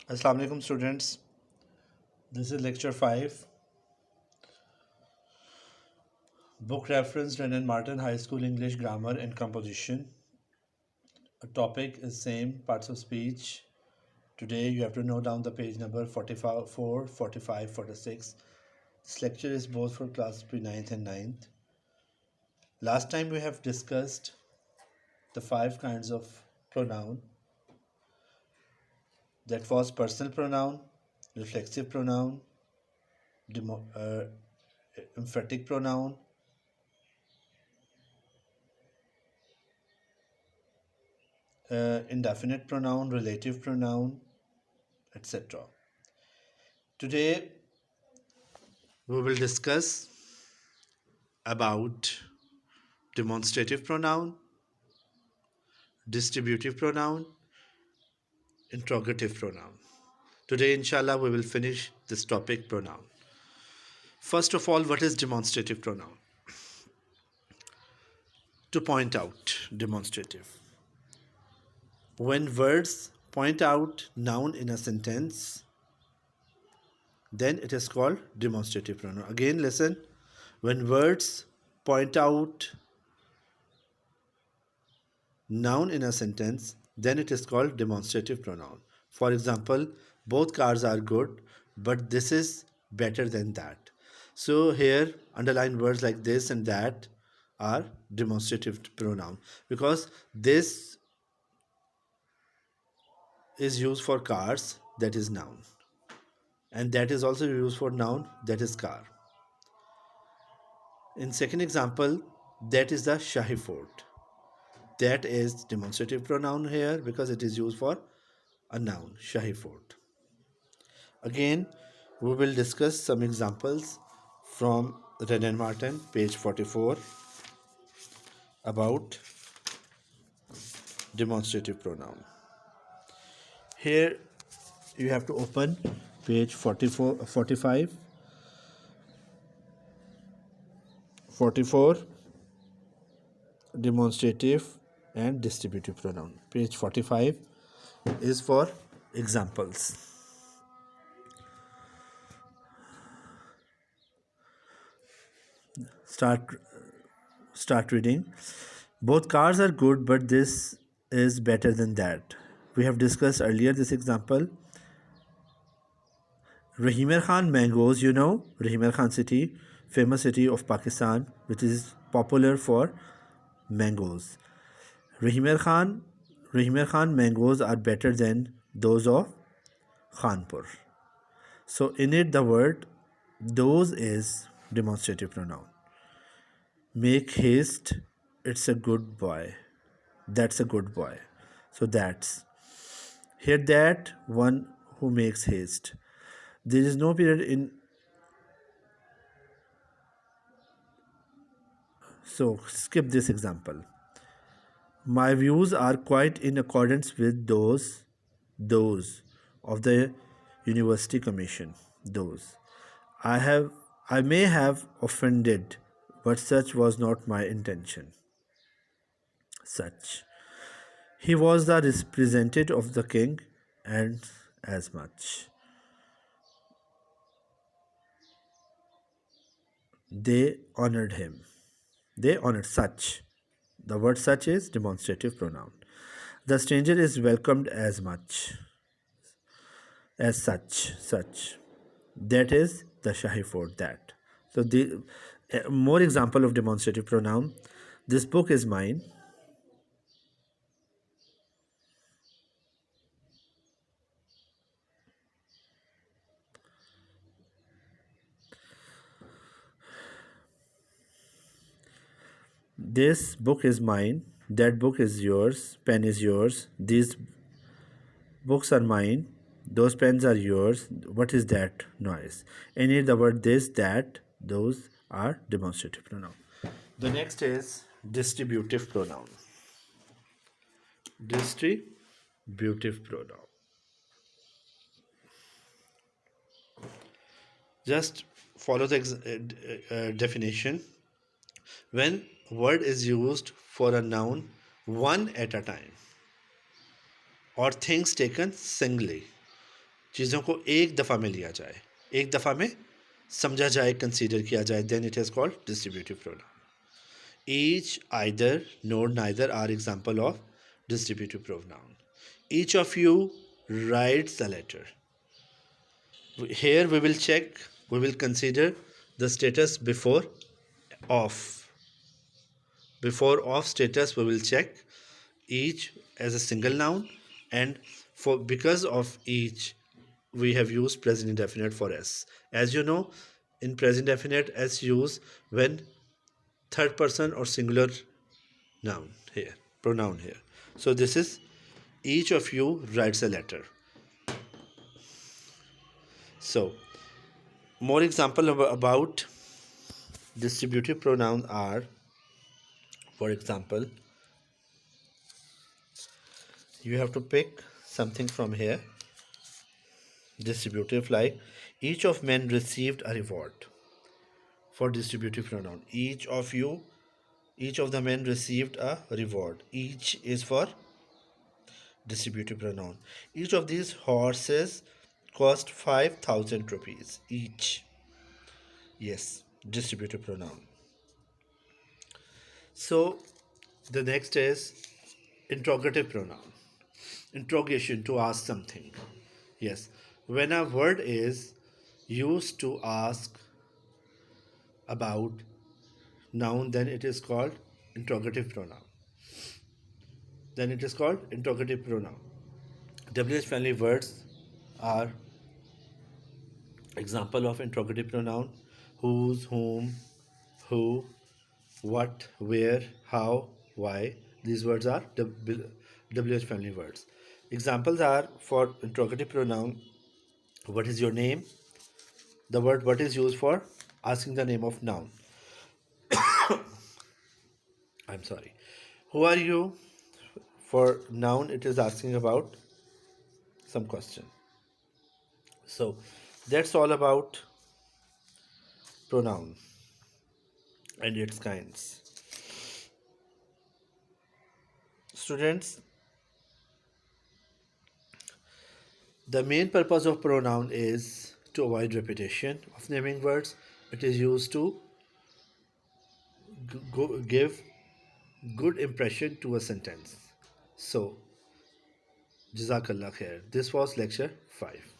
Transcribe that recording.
Assalamu alaikum students. This is lecture 5. Book reference Renan Martin High School English Grammar and Composition. A topic is same parts of speech. Today you have to note down the page number 44, 45, 46. This lecture is both for class pre-9th and 9th. Last time we have discussed the 5 kinds of pronoun. That was personal pronoun, reflexive pronoun, emphatic pronoun, indefinite pronoun, relative pronoun, etc. Today we will discuss about demonstrative pronoun, distributive pronoun, interrogative pronoun. Today, inshallah, we will finish this topic pronoun. First of all, what is demonstrative pronoun? To point out, demonstrative. When words point out noun in a sentence, then it is called demonstrative pronoun. Again, listen. When words point out noun in a sentence, then it is called demonstrative pronoun. For example, both cars are good, but this is better than that. So here, underline words like this and that are demonstrative pronoun because this is used for cars, that is noun, and that is also used for noun, that is car. In second example, that is the Shahi fort. That is demonstrative pronoun here because it is used for a noun, Shahi fort. Again, we will discuss some examples from Renan Martin, page 44, about demonstrative pronoun. Here you have to open page 44, 45, 44, demonstrative and distributive pronoun. Page 45 is for examples. Start reading. Both cars are good, but this is better than that. We have discussed earlier this example. Rahimer Khan mangoes, Rahimer Khan city, famous city of Pakistan, which is popular for mangoes. Rahimer Khan mangoes are better than those of Khanpur. So in it the word those is demonstrative pronoun. Make haste, it's a good boy. That's a good boy. So that's here that one who makes haste. There is no period in. So skip this example. My views are quite in accordance with those of the University Commission. Those. I may have offended, but such was not my intention. Such. He was the representative of the king, and as much. They honored him. They honored such. The word such is demonstrative pronoun. The stranger is welcomed as much. As such. That is the Shahi fort, that. So the more example of demonstrative pronoun. This book is mine. This book is mine. That book is yours. Pen is yours. These books are mine. Those pens are yours. What is that noise? Any the word this, that, those are demonstrative pronoun. The next is distributive pronoun. Distributive pronoun. Just follow the definition. When word is used for a noun one at a time or things taken singly, चीज़ों को एक दफ़ा में लिया जाए, एक दफ़ा में समझा जाए, कंसीडर किया जाए, then it is called distributive pronoun. Each, either, nor, neither are example of distributive pronoun. Each of you writes a letter. Here we will check, we will consider the status before of. Before of status we will check each as a single noun, and for because of each we have used present indefinite for s. As you know, in present indefinite s use when third person or singular noun here, pronoun here. So this is each of you writes a letter. So more example about distributive pronoun are, for example, you have to pick something from here. Distributive, like each of men received a reward. For distributive pronoun, each of you, each of the men received a reward. Each is for distributive pronoun. Each of these horses cost 5,000 rupees each. Yes, distributive pronoun. So the next is interrogative pronoun. Interrogation, to ask something. Yes, when a word is used to ask about noun, then it is called interrogative pronoun. Then it is called interrogative pronoun. WH family words are example of interrogative pronoun: whose, whom, who, what, where, how, why. These words are WH family words. Examples are for interrogative pronoun: what is your name? The word what is used for asking the name of noun. I'm sorry. Who are you? For noun, it is asking about some question. So that's all about pronoun and its kinds. Students, the main purpose of pronoun is to avoid repetition of naming words. It is used to give good impression to a sentence. So, Jazakallah khair. This was lecture 5.